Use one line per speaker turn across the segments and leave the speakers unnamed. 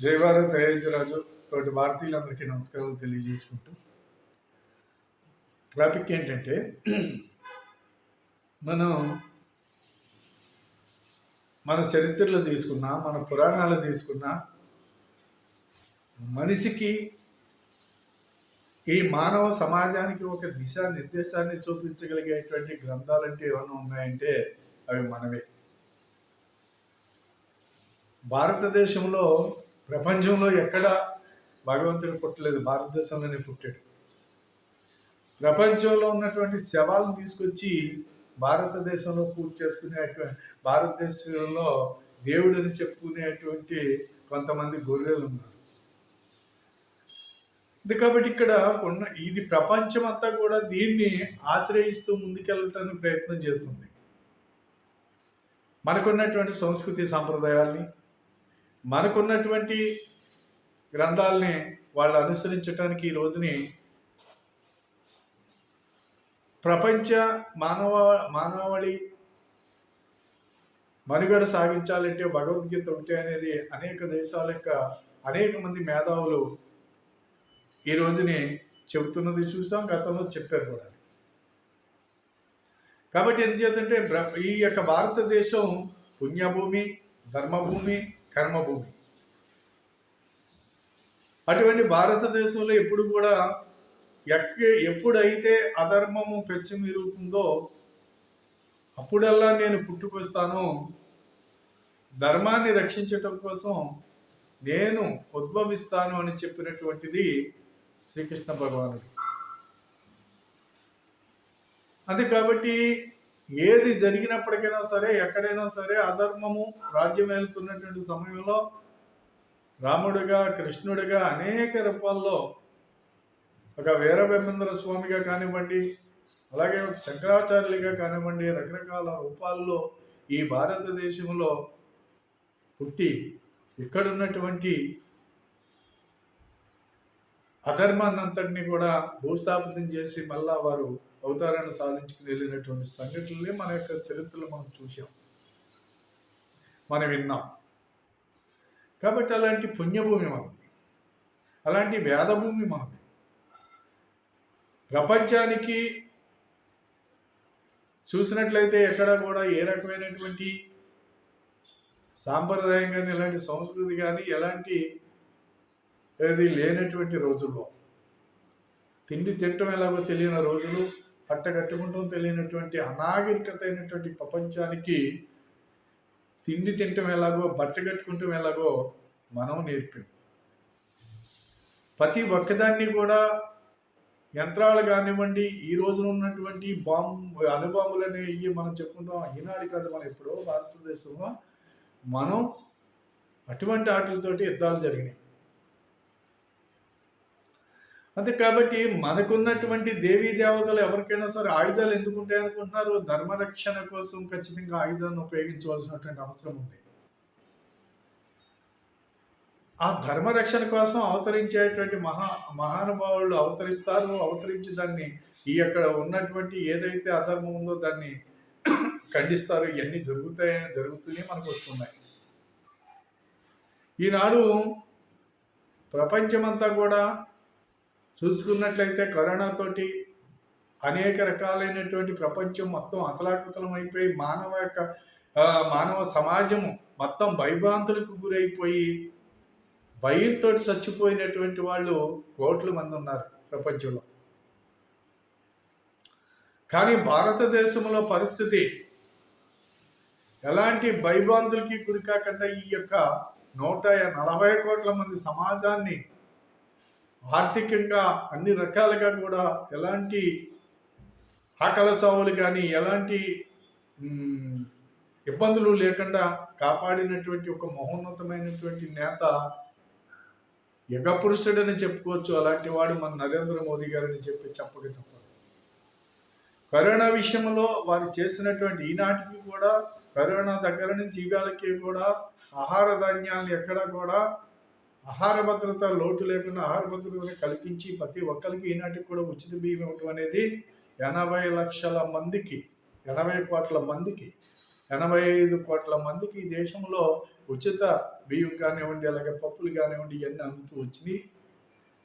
జై భారత్ రాజు తోటి భారతీయులందరికీ నమస్కారాలు తెలియజేసుకుంటూ టాపిక్ ఏంటంటే మనం మన చరిత్రలో తీసుకున్నా మన పురాణాలు తీసుకున్నా మనిషికి ఈ మానవ సమాజానికి ఒక దిశా నిర్దేశాన్ని చూపించగలిగేటువంటి గ్రంథాలంటే ఏమైనా ఉన్నాయంటే అవి మనవే. భారతదేశంలో ప్రపంచంలో ఎక్కడ భగవంతుడు పుట్టలేదు, భారతదేశంలోనే పుట్టాడు. ప్రపంచంలో ఉన్నటువంటి శవాలను తీసుకొచ్చి భారతదేశంలో పూర్తి చేసుకునేటువంటి, భారతదేశంలో దేవుడిని చెప్పుకునేటువంటి కొంతమంది గొర్రెలు ఉన్నారు. కాబట్టి ఇక్కడ ఇది ప్రపంచం అంతా కూడా దీన్ని ఆశ్రయిస్తూ ముందుకెళ్ళటానికి ప్రయత్నం చేస్తుంది. మనకున్నటువంటి సంస్కృతి సాంప్రదాయాల్ని, మనకున్నటువంటి గ్రంథాలని వాళ్ళు అనుసరించడానికి ఈ రోజుని ప్రపంచ మానవాళి మనుగడ సాగించాలంటే భగవద్గీత ఒకటే అనేది అనేక దేశాల యొక్క అనేక మంది మేధావులు ఈ రోజుని చెబుతున్నది చూసాం, గతంలో చెప్పారు కూడా. కాబట్టి ఎందుచేతంటే ఈ యొక్క భారతదేశం పుణ్యభూమి, ధర్మభూమి, కర్మభూమి. అటువంటి భారతదేశంలో ఎప్పుడు కూడా ఎప్పుడైతే అధర్మము పెచ్చిమిరుగుతుందో అప్పుడల్లా నేను పుట్టుకొస్తాను, ధర్మాన్ని రక్షించటం కోసం నేను ఉద్భవిస్తాను అని చెప్పినటువంటిది శ్రీకృష్ణ భగవానుడు. అది కాబట్టి ఏది జరిగినప్పటికైనా సరే, ఎక్కడైనా సరే అధర్మము రాజ్యం వెళ్తున్నటువంటి సమయంలో రాముడిగా, కృష్ణుడిగా అనేక రూపాల్లో, ఒక వీరబ్రహ్మేంద్ర స్వామిగా కానివ్వండి, అలాగే ఒక శంకరాచార్యులుగా కానివ్వండి, రకరకాల రూపాల్లో ఈ భారతదేశంలో పుట్టి ఇక్కడున్నటువంటి అధర్మాన్నంతటినీ కూడా భూస్థాపితం చేసి మళ్ళా వారు అవతారాన్ని సాధించుకుని వెళ్ళినటువంటి సంఘటనలే మన యొక్క చరిత్రలో మనం చూసాం, మనం విన్నాం. కాబట్టి అలాంటి పుణ్యభూమి మనది, అలాంటి వేదభూమి మనది. ప్రపంచానికి చూసినట్లయితే ఎక్కడ కూడా ఏ రకమైనటువంటి సాంప్రదాయం కానీ, ఎలాంటి సంస్కృతి కానీ, ఎలాంటి ఏది లేనటువంటి రోజుల్లో, తిండి తిట్టడం ఎలాగో తెలియని రోజులు, పట్ట కట్టుకుంటాం తెలియనటువంటి అనాగరికత అయినటువంటి ప్రపంచానికి తిండి తింటం ఎలాగో, బట్ట కట్టుకుంటాం ఎలాగో మనం నేర్పాం. ప్రతి ఒక్కదాన్ని కూడా యంత్రాలు కానివ్వండి, ఈ రోజున ఉన్నటువంటి అణుబాంబులు అనేవి మనం చెప్పుకుంటాం. ఈనాడు కాదు, మనం ఎప్పుడో భారతదేశంలో మనం అటువంటి ఆటలతోటి యుద్ధాలు జరిగినాయి. అంతే కాబట్టి మనకున్నటువంటి దేవీ దేవతలు ఎవరికైనా సరే ఆయుధాలు ఎందుకు ఉంటాయి అనుకుంటున్నారు? ధర్మరక్షణ కోసం ఖచ్చితంగా ఆయుధాలను ఉపయోగించవలసినటువంటి అవసరం ఉంది. ఆ ధర్మరక్షణ కోసం అవతరించేటువంటి మహానుభావులు అవతరిస్తారు. అవతరించి దాన్ని ఈ అక్కడ ఉన్నటువంటి ఏదైతే అధర్మం ఉందో దాన్ని ఖండిస్తారు. ఇవన్నీ జరుగుతూనే మనకు వస్తున్నాయి. ఈనాడు ప్రపంచమంతా కూడా చూసుకున్నట్లయితే కరోనాతోటి అనేక రకాలైనటువంటి ప్రపంచం మొత్తం అతలాకుతలం అయిపోయి మానవ సమాజము మొత్తం భయభ్రాంతులకు గురైపోయి భయంతో చచ్చిపోయినటువంటి వాళ్ళు కోట్ల మంది ఉన్నారు ప్రపంచంలో. కానీ భారతదేశంలో పరిస్థితి ఎలాంటి భయభ్రాంతులకి గురికాకుండా ఈ యొక్క 140 కోట్ల మంది సమాజాన్ని ఆర్థికంగా అన్ని రకాలుగా కూడా ఎలాంటి ఆకలి చావులు కానీ ఎలాంటి ఇబ్బందులు లేకుండా కాపాడినటువంటి ఒక మహోన్నతమైనటువంటి నేత, యుగ పురుషుడని చెప్పుకోవచ్చు. అలాంటి వాడు మన నరేంద్ర మోదీ గారని చెప్పక తప్పదు. కరోనా విషయంలో వారు చేసినటువంటి ఈనాటికి కూడా కరోనా దగ్గర నుంచి ఇవాళకి కూడా ఆహార ధాన్యాలను ఎక్కడా కూడా ఆహార భద్రత లోటు లేకుండా ఆహార భద్రతను కల్పించి ప్రతి ఒక్కరికి ఈనాటికి కూడా ఉచిత బియ్యం ఇవ్వటం అనేది 80 లక్షల మందికి, 80 కోట్ల మందికి, 85 కోట్ల మందికి ఈ దేశంలో ఉచిత బియ్యం కానివ్వండి, అలాగే పప్పులు కానివ్వండి, ఇవన్నీ అందుతూ వచ్చినాయి.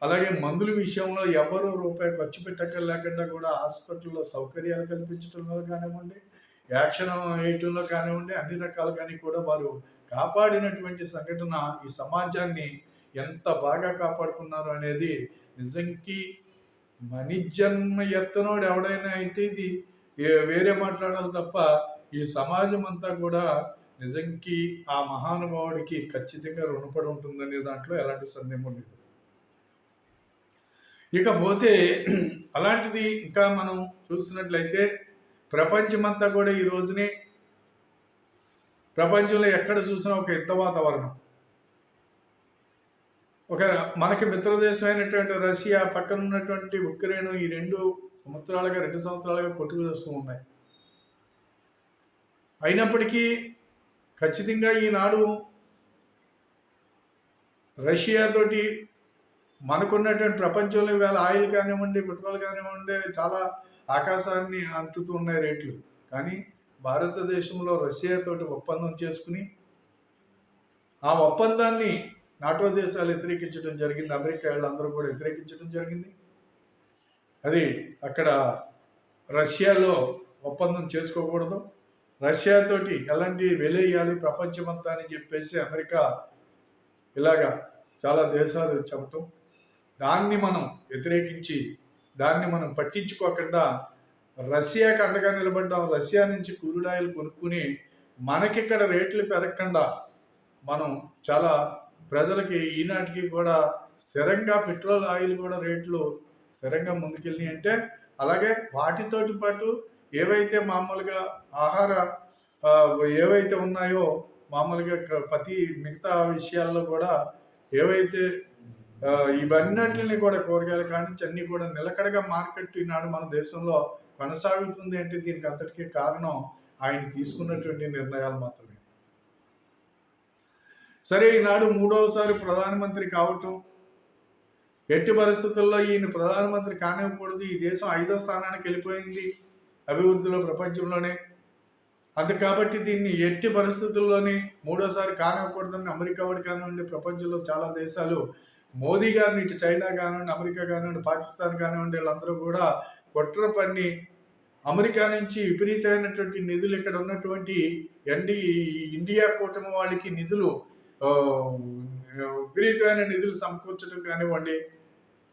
అలాగే మందుల విషయంలో ఎవరు రూపాయి ఖర్చు పెట్టక్కర్లేకుండా కూడా హాస్పిటల్లో సౌకర్యాలు కల్పించడంలో కానివ్వండి, యాక్షన్ వేయటంలో కానివ్వండి, అన్ని రకాలుగాని కూడా వారు కాపాడినటువంటి సంఘటన ఈ సమాజాన్ని ఎంత బాగా కాపాడుకున్నారు అనేది నిజంకి మనిజన్మ ఎత్తనోడు ఎవడైనా అయితే ఇది వేరే మాట్లాడాలి తప్ప ఈ సమాజం అంతా కూడా నిజంకి ఆ మహానుభావుడికి ఖచ్చితంగా రుణపడి ఉంటుందనే దాంట్లో ఎలాంటి సందేహం లేదు. ఇకపోతే అలాంటిది ఇంకా మనం చూస్తున్నట్లయితే ప్రపంచమంతా కూడా ఈ రోజునే ప్రపంచంలో ఎక్కడ చూసినా ఒక యుద్ధ వాతావరణం. ఒక మనకి మిత్రదేశం అయినటువంటి రష్యా, పక్కన ఉన్నటువంటి ఉక్రెయిన్ ఈ 2 సంవత్సరాలుగా కొట్టుకు చేస్తూ ఉన్నాయి. అయినప్పటికీ ఖచ్చితంగా ఈనాడు రష్యాతోటి మనకున్నటువంటి ప్రపంచంలో ఇవాళ ఆయిల్ కానివ్వండి, పెట్రోల్ కానివ్వండి చాలా ఆకాశాన్ని అంటుతూ ఉన్నాయి రేట్లు. కానీ భారతదేశంలో రష్యాతోటి ఒప్పందం చేసుకుని ఆ ఒప్పందాన్ని నాటో దేశాలు వ్యతిరేకించడం జరిగింది. అమెరికా వాళ్ళందరూ కూడా వ్యతిరేకించడం జరిగింది. అది అక్కడ రష్యాలో ఒప్పందం చేసుకోకూడదు, రష్యాతోటి ఎలాంటి వెలేయాలి ప్రపంచమంతా అని చెప్పేసి అమెరికా ఇలాగా చాలా దేశాలు చెప్పటం, దాన్ని మనం వ్యతిరేకించి దాన్ని మనం పట్టించుకోకుండా రష్యాకి అండగా నిలబడ్డాం. రష్యా నుంచి క్రూడాయిల్ కొనుక్కుని మనకిక్కడ రేట్లు పెరగకుండా మనం చాలా ప్రజలకి ఈనాటికి కూడా స్థిరంగా పెట్రోల్ ఆయిల్ కూడా రేట్లు స్థిరంగా ముందుకెళ్ళినాయి. అంటే అలాగే వాటితోటి పాటు ఏవైతే మామూలుగా ఆహార ఏవైతే ఉన్నాయో మామూలుగా ప్రతి మిగతా విషయాల్లో కూడా ఏవైతే ఇవన్నిటిని కూడా కూరగాయలు కానించి అన్నీ కూడా నిలకడగా మార్కెట్ ఈనాడు మన దేశంలో కొనసాగుతుంది. అంటే దీనికి అంతటికీ కారణం ఆయన తీసుకున్నటువంటి నిర్ణయాలు మాత్రమే. సరే, ఈనాడు 3వసారి ప్రధానమంత్రి కావటం, ఎట్టి పరిస్థితుల్లో ఈయన ప్రధానమంత్రి కానివ్వకూడదు, ఈ దేశం 5వ స్థానానికి వెళ్ళిపోయింది అభివృద్ధిలో ప్రపంచంలోనే, అది కాబట్టి దీన్ని ఎట్టి పరిస్థితుల్లోనే 3వసారి కానివ్వకూడదని అమెరికా వాడు కానివ్వండి, ప్రపంచంలో చాలా దేశాలు మోదీ గారిని, ఇటు చైనా కానివ్వండి, అమెరికా కానివ్వండి, పాకిస్తాన్ కానివ్వండి, వీళ్ళందరూ కూడా కుట్ర పన్ని అమెరికా నుంచి విపరీతమైనటువంటి నిధులు ఇక్కడ ఉన్నటువంటి ఇండియా కూటమి వాళ్ళకి నిధులు విపరీతమైన నిధులు సమకూర్చడం కానివ్వండి,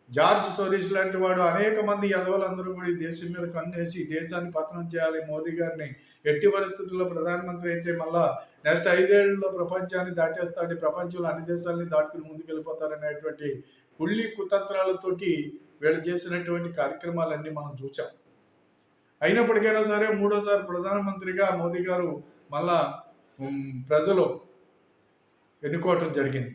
జార్జ్ సోరీస్ లాంటి వాడు అనేక మంది యదవులందరూ కూడా ఈ దేశం మీద కన్నేసి ఈ దేశాన్ని పతనం చేయాలి, మోదీ గారిని ఎట్టి పరిస్థితుల్లో ప్రధానమంత్రి అయితే మళ్ళా నెక్స్ట్ 5 ఏళ్లలో ప్రపంచాన్ని దాటేస్తాడు, ప్రపంచంలో అన్ని దేశాలని దాటుకుని ముందుకెళ్ళిపోతారనేటువంటి కుళ్ళి కుతంత్రాలతోటి వీళ్ళు చేసినటువంటి కార్యక్రమాలన్నీ మనం చూసాం. అయినప్పటికైనా సరే 3వసారి ప్రధానమంత్రిగా మోదీ గారు మళ్ళా ప్రజలు ఎన్నుకోవటం జరిగింది.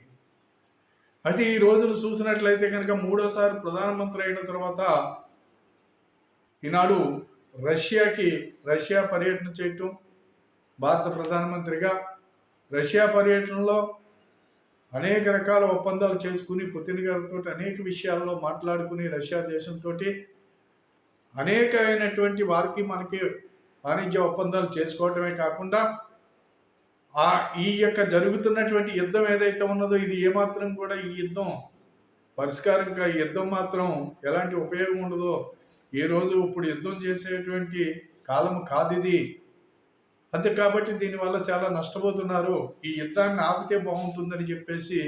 అయితే ఈ రోజులు చూసినట్లయితే కనుక 3వసారి ప్రధానమంత్రి అయిన తర్వాత ఈనాడు రష్యా పర్యటన చేయటం, భారత ప్రధానమంత్రిగా రష్యా పర్యటనలో అనేక రకాల ఒప్పందాలు చేసుకుని పుతిన్ గారితో అనేక విషయాల్లో మాట్లాడుకుని రష్యా దేశంతో అనేకమైనటువంటి వారికి మనకి వాణిజ్య ఒప్పందాలు చేసుకోవటమే కాకుండా ఈ యొక్క జరుగుతున్నటువంటి యుద్ధం ఏదైతే ఉన్నదో ఇది ఏమాత్రం కూడా ఈ యుద్ధం పరిష్కారంగా ఈ యుద్ధం మాత్రం ఎలాంటి ఉపయోగం ఉండదో, ఈ రోజు ఇప్పుడు యుద్ధం చేసేటువంటి కాలం కాదు ఇది. అంతే కాబట్టి దీనివల్ల చాలా నష్టపోతున్నారు, ఈ యుద్ధాన్ని ఆపితే బాగుంటుందని చెప్పేసి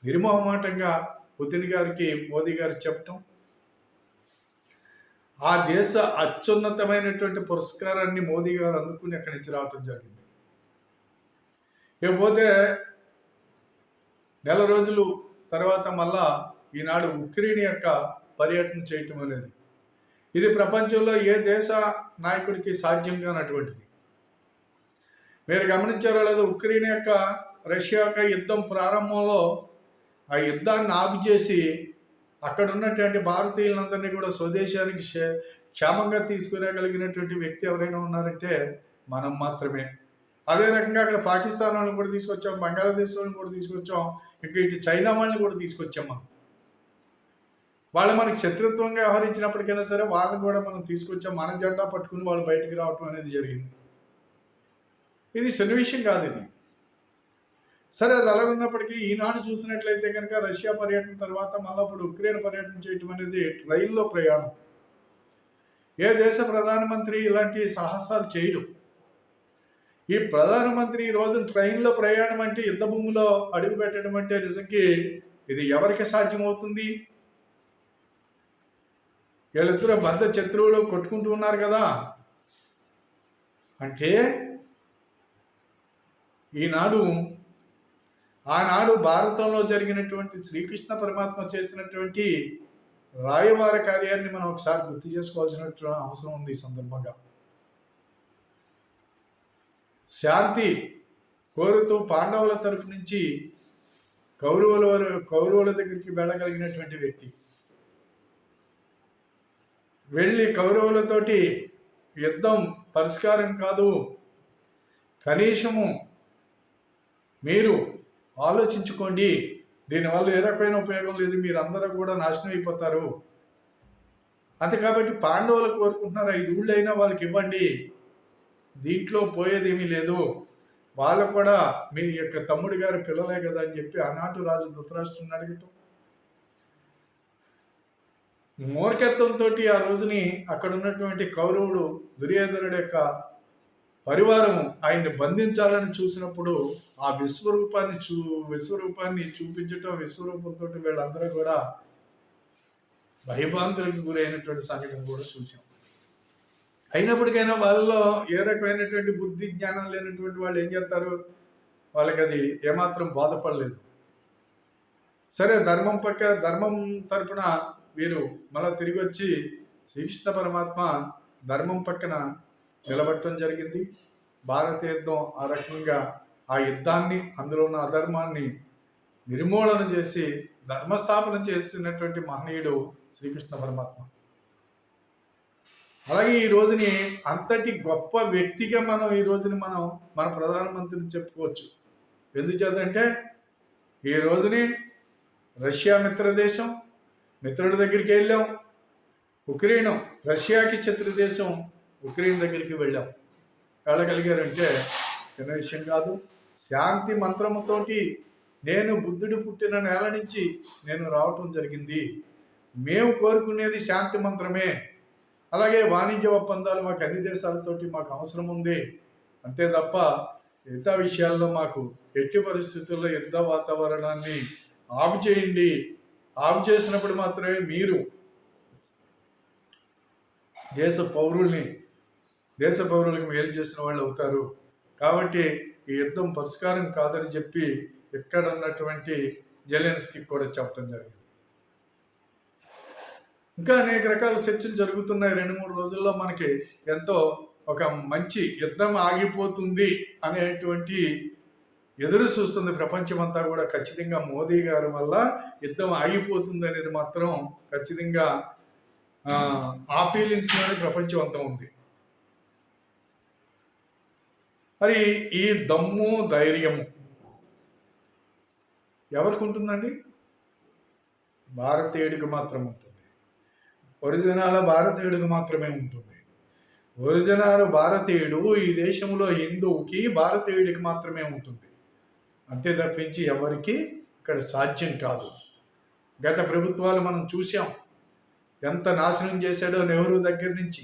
నిర్మోహమాటంగా పుతిన్ గారికి మోదీ గారు చెప్పటం, ఆ దేశ అత్యున్నతమైనటువంటి పురస్కారాన్ని మోదీ గారు అందుకుని అక్కడి నుంచి రావటం జరిగింది. ఇకపోతే నెల రోజులు తర్వాత మళ్ళా ఈనాడు ఉక్రెయిన్ యొక్క పర్యటన చేయటం అనేది ఇది ప్రపంచంలో ఏ దేశ నాయకుడికి సాధ్యం కానటువంటిది. మీరు గమనించారో లేదో, ఉక్రెయిన్ యొక్క రష్యా యొక్క యుద్ధం ప్రారంభంలో ఆ యుద్ధాన్ని ఆపు చేసి అక్కడ ఉన్నటువంటి భారతీయులందరినీ కూడా స్వదేశానికి క్షేమంగా తీసుకురాగలిగినటువంటి వ్యక్తి ఎవరైనా ఉన్నారంటే మనం మాత్రమే. అదే రకంగా అక్కడ పాకిస్తాన్ వాళ్ళని కూడా తీసుకొచ్చాం, బంగ్లాదేశ్ వాళ్ళని కూడా తీసుకొచ్చాం, ఇంకా ఇటు చైనా వాళ్ళని కూడా తీసుకొచ్చాం. వాళ్ళు మనకి శత్రుత్వంగా వ్యవహరించినప్పటికైనా సరే వాళ్ళని కూడా మనం తీసుకొచ్చాం, మన జెండా పట్టుకుని వాళ్ళు బయటికి రావటం అనేది జరిగింది. ఇది చిన్న విషయం కాదు. ఇది సరే, అది అలా ఉన్నప్పటికీ ఈనాడు చూసినట్లయితే కనుక రష్యా పర్యటన తర్వాత మళ్ళీ ఇప్పుడు ఉక్రెయిన్ పర్యటన చేయటం అనేది ట్రైన్లో ప్రయాణం. ఏ దేశ ప్రధానమంత్రి ఇలాంటి సాహసాలు చేయడు. ఈ ప్రధానమంత్రి ఈ రోజు ట్రైన్లో ప్రయాణం అంటే, యుద్ధ భూమిలో అడుగు పెట్టడం అంటే నిజంగా ఇది ఎవరికి సాధ్యమవుతుంది? వీళ్ళిద్దరూ బద్ధ శత్రువులు కొట్టుకుంటూ ఉన్నారు కదా. అంటే ఆనాడు భారతంలో జరిగినటువంటి శ్రీకృష్ణ పరమాత్మ చేసినటువంటి రాయవార కార్యాన్ని మనం ఒకసారి గుర్తు చేసుకోవాల్సిన అవసరం ఉంది. ఈ సందర్భంగా శాంతి కోరుతూ పాండవుల తరపు నుంచి కౌరవుల దగ్గరికి వెళ్ళగలిగినటువంటి వ్యక్తి వెళ్ళి కౌరవులతోటి యుద్ధం పరిష్కారం కాదు, కనీసము మీరు ఆలోచించుకోండి, దీనివల్ల ఏ రకమైన ఉపయోగం లేదు, మీరందరూ కూడా నాశనం అయిపోతారు. అంతే కాబట్టి పాండవులు కోరుకుంటున్నారు 5 ఊళ్ళైనా వాళ్ళకి ఇవ్వండి, దీంట్లో పోయేదేమీ లేదు, వాళ్ళు కూడా మీ యొక్క తమ్ముడి గారి పిల్లలే కదా అని చెప్పి ఆనాటి రాజు ధృతరాష్ట్రుని అడగటం. మూర్ఖత్వంతో ఆ రోజుని అక్కడ ఉన్నటువంటి కౌరవుడు దుర్యోధనుడి యొక్క పరివారము ఆయన్ని బంధించాలని చూసినప్పుడు ఆ విశ్వరూపాన్ని చూపించటం, విశ్వరూపంతో వీళ్ళందరూ కూడా భయభ్రాంతులకు గురైనటువంటి సంఘటన కూడా చూసాం. అయినప్పటికైనా వాళ్ళలో ఏ రకమైనటువంటి బుద్ధి జ్ఞానం లేనటువంటి వాళ్ళు ఏం చేస్తారు, వాళ్ళకి అది ఏమాత్రం బాధపడలేదు. సరే, ధర్మం తరపున వీరు మళ్ళీ తిరిగి వచ్చి శ్రీకృష్ణ పరమాత్మ ధర్మం పక్కన నిలబడటం జరిగింది. భారత యుద్ధం ఆ రకంగా ఆ యుద్ధాన్ని, అందులో ఉన్న అధర్మాన్ని నిర్మూలన చేసి ధర్మస్థాపన చేసినటువంటి మహనీయుడు శ్రీకృష్ణ పరమాత్మ. అలాగే ఈ రోజుని అంతటి గొప్ప వ్యక్తిగా ఈ రోజుని మన ప్రధానమంత్రిని చెప్పుకోవచ్చు. ఎందుచేతంటే ఈ రోజుని రష్యా మిత్రదేశం, మిత్రుడి దగ్గరికి వెళ్ళాం. ఉక్రెయిన్ రష్యాకి శత్రుదేశం, ఉక్రెయిన్ దగ్గరికి వెళ్ళగలిగారంటే చిన్న విషయం కాదు. శాంతి మంత్రముతోటి నేను బుద్ధుడు పుట్టిన నేల నుంచి నేను రావటం జరిగింది. మేము కోరుకునేది శాంతి మంత్రమే. అలాగే వాణిజ్య ఒప్పందాలు మాకు అన్ని దేశాలతోటి మాకు అవసరం ఉంది. అంతే తప్ప యుద్ధ విషయాల్లో మాకు ఎట్టి పరిస్థితుల్లో యుద్ధ వాతావరణాన్ని ఆపు చేయండి. ఆపు చేసినప్పుడు మాత్రమే మీరు దేశ పౌరులకు మేలు చేసిన వాళ్ళు అవుతారు. కాబట్టి ఈ యుద్ధం పరిష్కారం కాదని చెప్పి ఇక్కడ ఉన్నటువంటి జెలెన్స్కీ కూడా చెప్పడం జరిగింది. ఇంకా అనేక రకాల చర్చలు జరుగుతున్నాయి. 2-3 రోజుల్లో మనకి ఎంతో ఒక మంచి యుద్ధం ఆగిపోతుంది అనేటువంటి ఎదురు చూస్తుంది ప్రపంచమంతా కూడా. ఖచ్చితంగా మోదీ గారి వల్ల యుద్ధం ఆగిపోతుంది అనేది మాత్రం ఖచ్చితంగా ఆ ఫీలింగ్స్లోనే ప్రపంచం అంతా ఉంది. మరి ఈ దమ్ము ధైర్యము ఎవరికి ఉంటుందండి? భారతీయుడికి మాత్రం ఉంటుంది. ఒరిజినల్ భారతీయుడికి మాత్రమే ఉంటుంది. ఒరిజినల్ భారతీయుడు ఈ దేశంలో హిందువుకి భారతీయుడికి మాత్రమే ఉంటుంది. అంతే తప్పించి ఎవరికి ఇక్కడ సాధ్యం కాదు. గత ప్రభుత్వాలు మనం చూసాం ఎంత నాశనం చేశాడో. నెహ్రూ దగ్గర నుంచి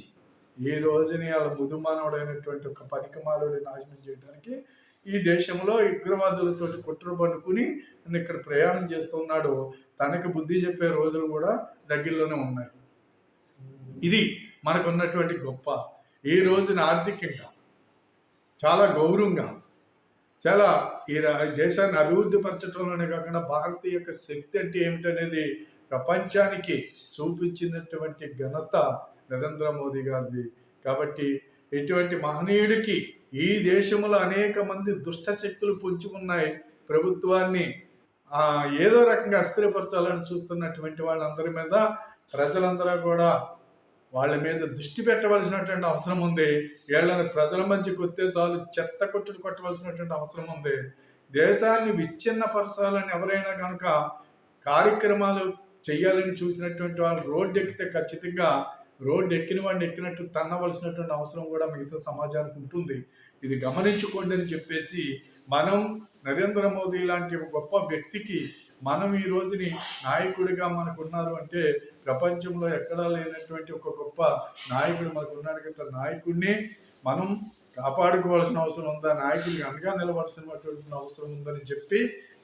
ఈ రోజుని వాళ్ళ బుధుమానవుడైనటువంటి ఒక పనికిమాలుడి నాశనం చేయడానికి ఈ దేశంలో ఉగ్రవాదులతో కుట్ర పట్టుకుని ఇక్కడ ప్రయాణం చేస్తున్నాడు. తనకు బుద్ధి చెప్పే రోజులు కూడా దగ్గరలోనే ఉన్నాయి. ఇది మనకున్నటువంటి గొప్ప. ఈ రోజున ఆర్థికంగా చాలా గౌరవంగా, చాలా ఈ దేశాన్ని అభివృద్ధి పరచడంలోనే కాకుండా భారతీయ యొక్క శక్తి అంటే ఏమిటనేది ప్రపంచానికి చూపించినటువంటి ఘనత నరేంద్ర మోదీ గారిది. కాబట్టి ఇటువంటి మహనీయుడికి ఈ దేశంలో అనేక మంది దుష్ట శక్తులు పొంచి ఉన్నాయి. ప్రభుత్వాన్ని ఏదో రకంగా అస్థిరపరచాలని చూస్తున్నటువంటి వాళ్ళందరి మీద ప్రజలందరూ కూడా వాళ్ళ మీద దృష్టి పెట్టవలసినటువంటి అవసరం ఉంది. వీళ్ళని ప్రజల మధ్యకి వస్తే చాలు చెత్త కొట్టుడు కొట్టవలసినటువంటి అవసరం ఉంది. దేశాన్ని విచ్ఛిన్నపరచాలని ఎవరైనా కనుక కార్యక్రమాలు చేయాలని చూసినటువంటి వాళ్ళు రోడ్డు ఎక్కితే ఖచ్చితంగా రోడ్డు ఎక్కిన వాడిని ఎక్కినట్టు తన్నవలసినటువంటి అవసరం కూడా మిగతా సమాజానికి ఉంటుంది. ఇది గమనించుకోండి అని చెప్పేసి మనం నరేంద్ర మోదీ లాంటి ఒక గొప్ప వ్యక్తికి మనం ఈ రోజుని నాయకుడిగా మనకు ఉన్నారు అంటే ప్రపంచంలో ఎక్కడా లేనటువంటి ఒక గొప్ప నాయకుడు మనకు ఉన్నాడు కదా. నాయకుడిని మనం కాపాడుకోవాల్సిన అవసరం ఉందా, నాయకుడికి అండగా నిలవాల్సినటువంటి అవసరం ఉందని చెప్పి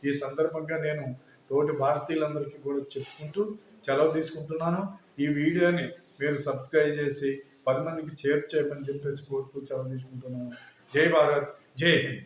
ఈ సందర్భంగా నేను తోటి భారతీయులందరికీ కూడా చెప్పుకుంటూ సెలవు తీసుకుంటున్నాను. ఈ వీడియోని మీరు సబ్స్క్రైబ్ చేసి 10 మందికి షేర్ చేయమని చెప్పేసి కోరుతూ సెలవు తీసుకుంటున్నాను. జై భారత్, జై హింద్.